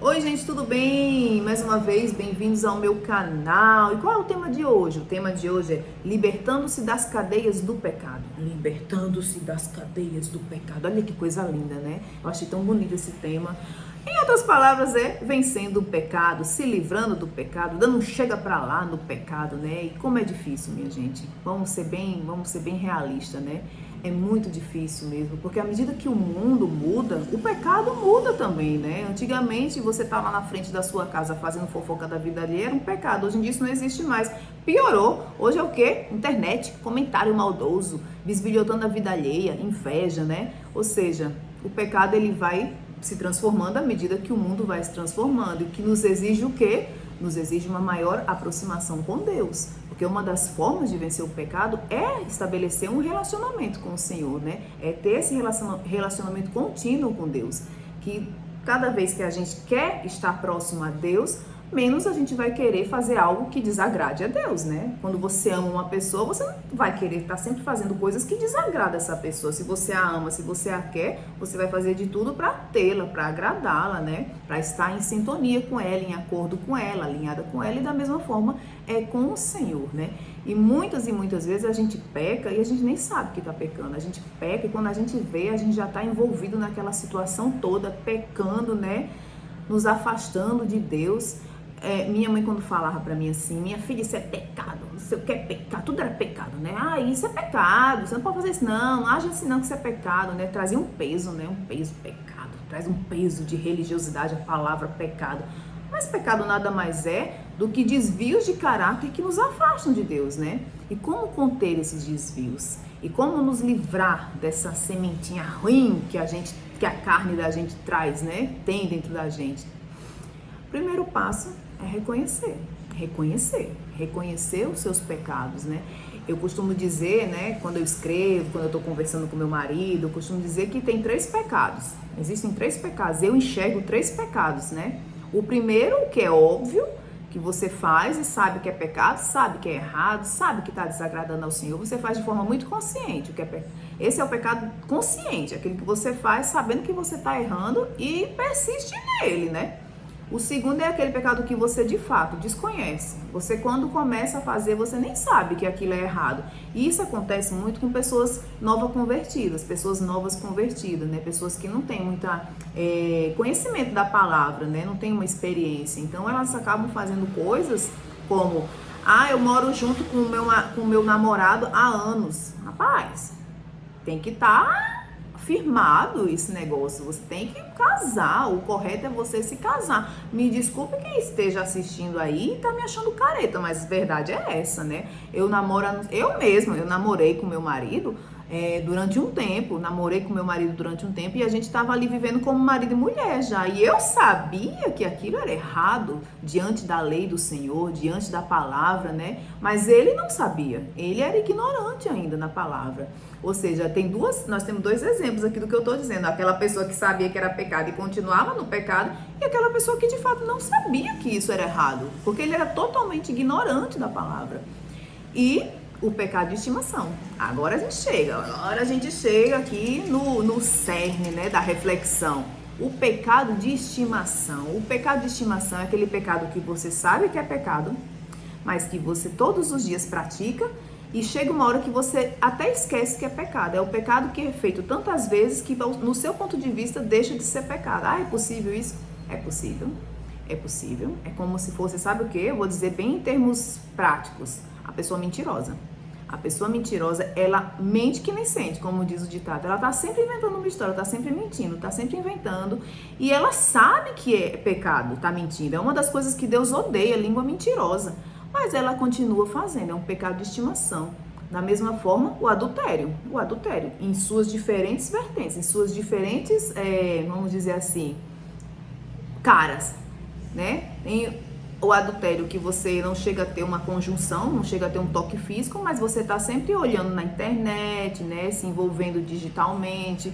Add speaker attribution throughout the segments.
Speaker 1: Oi, gente, tudo bem? Mais uma vez, bem-vindos ao meu canal. E qual é o tema de hoje? O tema de hoje é libertando-se das cadeias do pecado. Libertando-se das cadeias do pecado. Olha que coisa linda, né? Eu achei tão bonito esse tema. Em outras palavras, é vencendo o pecado, se livrando do pecado, dando um chega pra lá no pecado, né? E como é difícil, minha gente. Vamos ser bem realistas, né? É muito difícil mesmo, porque à medida que o mundo muda, o pecado muda também, né? Antigamente você estava na frente da sua casa fazendo fofoca da vida alheia, era um pecado. Hoje em dia isso não existe mais. Piorou. Hoje é o quê? Internet, comentário maldoso, bisbilhotando a vida alheia, inveja, né? Ou seja, o pecado ele vai se transformando à medida que o mundo vai se transformando. E o que nos exige o quê? Nos exige uma maior aproximação com Deus. Porque uma das formas de vencer o pecado é estabelecer um relacionamento com o Senhor, né? É ter esse relacionamento contínuo com Deus. Que cada vez que a gente quer estar próximo a Deus, menos a gente vai querer fazer algo que desagrade a Deus, né? Quando você ama uma pessoa, você não vai querer estar sempre fazendo coisas que desagradam essa pessoa. Se você a ama, se você a quer, você vai fazer de tudo para tê-la, para agradá-la, né? Para estar em sintonia com ela, em acordo com ela, alinhada com ela, e da mesma forma é com o Senhor, né? E muitas vezes a gente peca e a gente nem sabe que está pecando. A gente peca e quando a gente vê, a gente já está envolvido naquela situação toda, pecando, né? Nos afastando de Deus. Minha mãe quando falava pra mim assim, minha filha, isso é pecado, não sei o que é pecado, tudo era pecado, né? Ah, isso é pecado, você não pode fazer isso não age assim não que isso é pecado, né? Trazia um peso, né? Um peso, pecado, traz um peso de religiosidade a palavra pecado. Mas pecado nada mais é do que desvios de caráter que nos afastam de Deus, né? E como conter esses desvios? E como nos livrar dessa sementinha ruim que a carne da gente traz, né? Tem dentro da gente. O primeiro passo é reconhecer os seus pecados, né? Eu costumo dizer, né, quando eu escrevo, quando eu estou conversando com meu marido, eu costumo dizer que tem 3 pecados. Existem 3 pecados, eu enxergo 3 pecados, né? O primeiro, que é óbvio, que você faz e sabe que é pecado, sabe que é errado, sabe que está desagradando ao Senhor, você faz de forma muito consciente. Esse é o pecado consciente, aquele que você faz sabendo que você está errando e persiste nele, né? O segundo é aquele pecado que você de fato desconhece. Você quando começa a fazer, você nem sabe que aquilo é errado. E isso acontece muito com pessoas novas convertidas, né? Pessoas que não têm muita conhecimento da palavra, né? Não têm uma experiência. Então elas acabam fazendo coisas como, eu moro junto com o meu namorado há anos. Rapaz, tem que estar firmado esse negócio, você tem que casar, o correto é você se casar. Me desculpe quem esteja assistindo aí e tá me achando careta, mas a verdade é essa, né? Eu namorei com meu marido durante um tempo, e a gente tava ali vivendo como marido e mulher já, e eu sabia que aquilo era errado diante da lei do Senhor, diante da palavra, né? Mas ele não sabia, ele era ignorante ainda na palavra. Ou seja, nós temos 2 exemplos aqui do que eu estou dizendo. Aquela pessoa que sabia que era pecado e continuava no pecado, e aquela pessoa que de fato não sabia que isso era errado, porque ele era totalmente ignorante da palavra. E o pecado de estimação. Agora a gente chega aqui no cerne, né, da reflexão. O pecado de estimação. O pecado de estimação é aquele pecado que você sabe que é pecado, mas que você todos os dias pratica. E chega uma hora que você até esquece que é pecado. É o pecado que é feito tantas vezes que, no seu ponto de vista, deixa de ser pecado. É possível isso? É possível. É possível. É como se fosse, sabe o quê? Eu vou dizer bem em termos práticos. A pessoa mentirosa. A pessoa mentirosa, ela mente que nem sente, como diz o ditado. Ela tá sempre inventando uma história, tá sempre mentindo, tá sempre inventando. E ela sabe que é pecado, tá mentindo. É uma das coisas que Deus odeia, a língua mentirosa. Mas ela continua fazendo, é um pecado de estimação. Da mesma forma, o adultério, em suas diferentes vertentes, em suas diferentes, vamos dizer assim, caras, né? Tem o adultério que você não chega a ter uma conjunção, não chega a ter um toque físico, mas você está sempre olhando na internet, né? Se envolvendo digitalmente.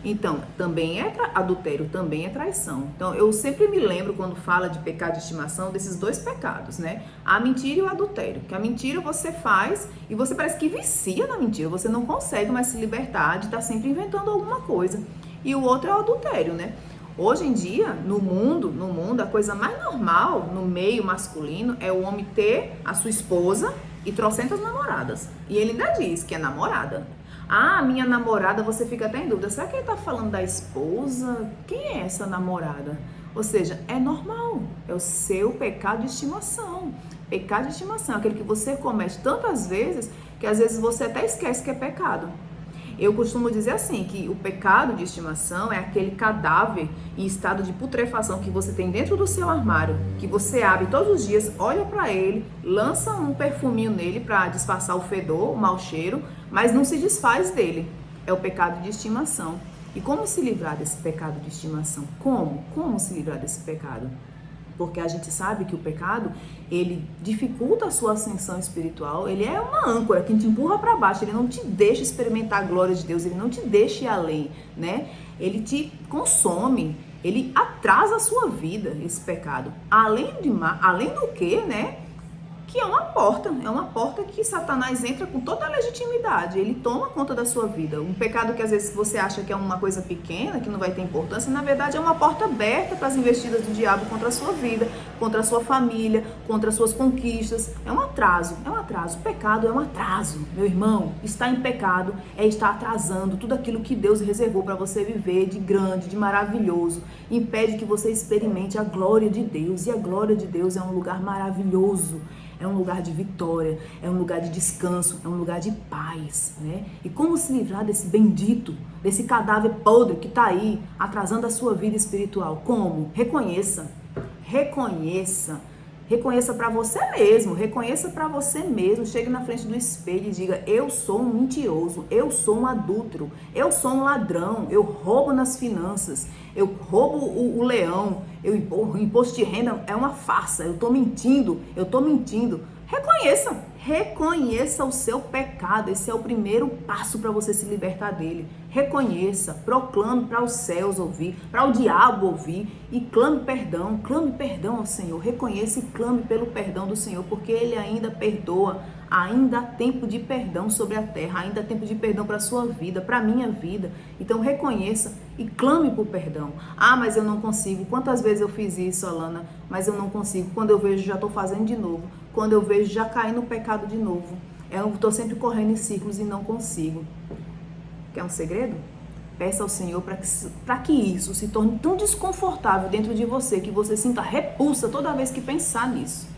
Speaker 1: Então, também é adultério, também é traição. Então, eu sempre me lembro, quando fala de pecado de estimação, desses 2 pecados, né? A mentira e o adultério. Que a mentira você faz e você parece que vicia na mentira. Você não consegue mais se libertar de estar sempre inventando alguma coisa. E o outro é o adultério, né? Hoje em dia, no mundo, a coisa mais normal no meio masculino é o homem ter a sua esposa e trocentas namoradas. E ele ainda diz que é namorada. Ah, minha namorada, você fica até em dúvida. Será que ele tá falando da esposa? Quem é essa namorada? Ou seja, é normal. É o seu pecado de estimação. Pecado de estimação é aquele que você comete tantas vezes que às vezes você até esquece que é pecado. Eu costumo dizer assim, que o pecado de estimação é aquele cadáver em estado de putrefação que você tem dentro do seu armário, que você abre todos os dias, olha para ele, lança um perfuminho nele para disfarçar o fedor, o mau cheiro, mas não se desfaz dele. É o pecado de estimação. E como se livrar desse pecado de estimação? Como se livrar desse pecado? Porque a gente sabe que o pecado, ele dificulta a sua ascensão espiritual, ele é uma âncora que te empurra para baixo, ele não te deixa experimentar a glória de Deus, ele não te deixa ir além, né? Ele te consome, ele atrasa a sua vida, esse pecado. Além do que, né? Que é uma porta que Satanás entra com toda a legitimidade, ele toma conta da sua vida. Um pecado que às vezes você acha que é uma coisa pequena, que não vai ter importância, na verdade é uma porta aberta para as investidas do diabo contra a sua vida, contra a sua família, contra as suas conquistas. É um atraso. O pecado é um atraso, meu irmão. Estar em pecado é estar atrasando tudo aquilo que Deus reservou para você viver de grande, de maravilhoso. Impede que você experimente a glória de Deus, e a glória de Deus é um lugar maravilhoso. É um lugar de vitória, é um lugar de descanso, é um lugar de paz, né? E como se livrar desse bendito, desse cadáver podre que está aí, atrasando a sua vida espiritual? Como? Reconheça para você mesmo, chegue na frente do espelho e diga: eu sou um mentiroso, eu sou um adúltero, eu sou um ladrão, eu roubo nas finanças, eu roubo o leão, o imposto de renda é uma farsa, eu tô mentindo. Reconheça o seu pecado, esse é o primeiro passo para você se libertar dele. Reconheça, proclame para os céus ouvir, para o diabo ouvir e clame perdão ao Senhor. Reconheça e clame pelo perdão do Senhor, porque Ele ainda perdoa, ainda há tempo de perdão sobre a terra, ainda há tempo de perdão para a sua vida, para a minha vida. Então reconheça e clame por perdão. Ah, mas eu não consigo. Quantas vezes eu fiz isso, Alana? Mas eu não consigo. Quando eu vejo, já estou fazendo de novo. Quando eu vejo, já caí no pecado de novo. Eu estou sempre correndo em círculos e não consigo. Quer um segredo? Peça ao Senhor para que isso se torne tão desconfortável dentro de você, que você sinta repulsa toda vez que pensar nisso.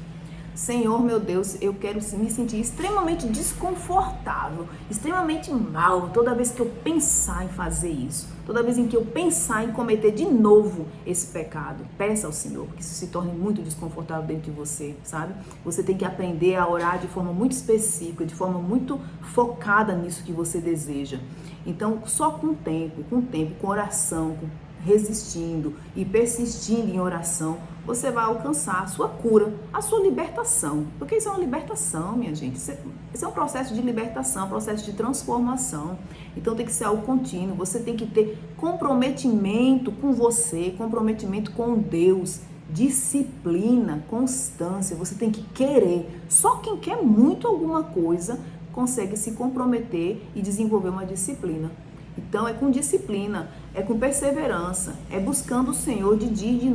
Speaker 1: Senhor, meu Deus, eu quero me sentir extremamente desconfortável, extremamente mal toda vez que eu pensar em fazer isso, toda vez em que eu pensar em cometer de novo esse pecado. Peça ao Senhor que isso se torne muito desconfortável dentro de você, sabe? Você tem que aprender a orar de forma muito específica, de forma muito focada nisso que você deseja. Então, só com o tempo, com oração, resistindo e persistindo em oração, você vai alcançar a sua cura, a sua libertação. Porque isso é uma libertação, minha gente. Isso é um processo de libertação, um processo de transformação. Então tem que ser algo contínuo. Você tem que ter comprometimento com você, comprometimento com Deus, disciplina, constância. Você tem que querer. Só quem quer muito alguma coisa consegue se comprometer e desenvolver uma disciplina. Então é com disciplina, é com perseverança, é buscando o Senhor de dia e de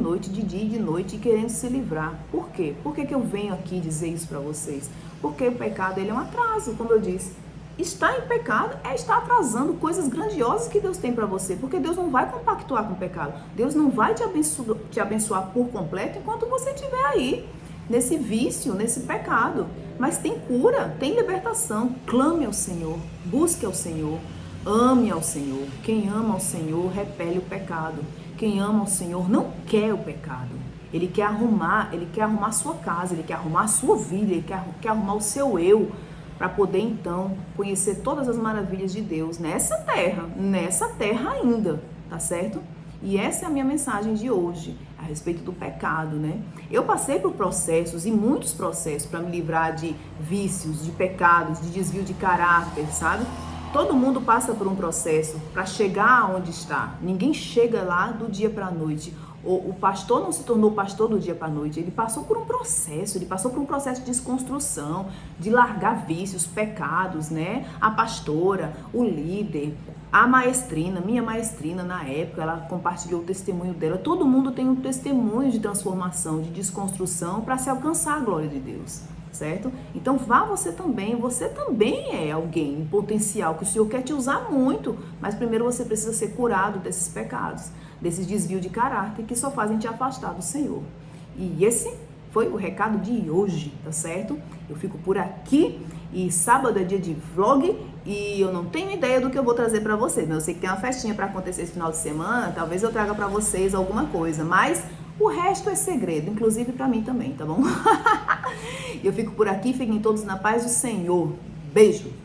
Speaker 1: noite e querendo se livrar. Por quê? Por que eu venho aqui dizer isso para vocês? Porque o pecado, ele é um atraso, como eu disse. Estar em pecado é estar atrasando coisas grandiosas que Deus tem para você, porque Deus não vai compactuar com o pecado. Deus não vai te abençoar por completo enquanto você estiver aí, nesse vício, nesse pecado. Mas tem cura, tem libertação. Clame ao Senhor, busque ao Senhor. Ame ao Senhor. Quem ama ao Senhor repele o pecado. Quem ama ao Senhor não quer o pecado. Ele quer arrumar a sua casa, ele quer arrumar a sua vida, ele quer arrumar o seu eu, para poder então conhecer todas as maravilhas de Deus nessa terra ainda, tá certo? E essa é a minha mensagem de hoje, a respeito do pecado, né? Eu passei por processos, e muitos processos, para me livrar de vícios, de pecados, de desvio de caráter, sabe? Todo mundo passa por um processo para chegar aonde está. Ninguém chega lá do dia para a noite. O pastor não se tornou pastor do dia para a noite, ele passou por um processo, de desconstrução, de largar vícios, pecados, né? A pastora, o líder, a maestrina, minha maestrina na época, ela compartilhou o testemunho dela. Todo mundo tem um testemunho de transformação, de desconstrução para se alcançar a glória de Deus, certo? Então vá você também é alguém em potencial que o Senhor quer te usar muito, mas primeiro você precisa ser curado desses pecados, desses desvios de caráter que só fazem te afastar do Senhor. E esse foi o recado de hoje, tá certo? Eu fico por aqui e sábado é dia de vlog e eu não tenho ideia do que eu vou trazer pra vocês, mas eu sei que tem uma festinha pra acontecer esse final de semana, talvez eu traga pra vocês alguma coisa, mas o resto é segredo, inclusive pra mim também, tá bom? Eu fico por aqui, fiquem todos na paz do Senhor. Beijo!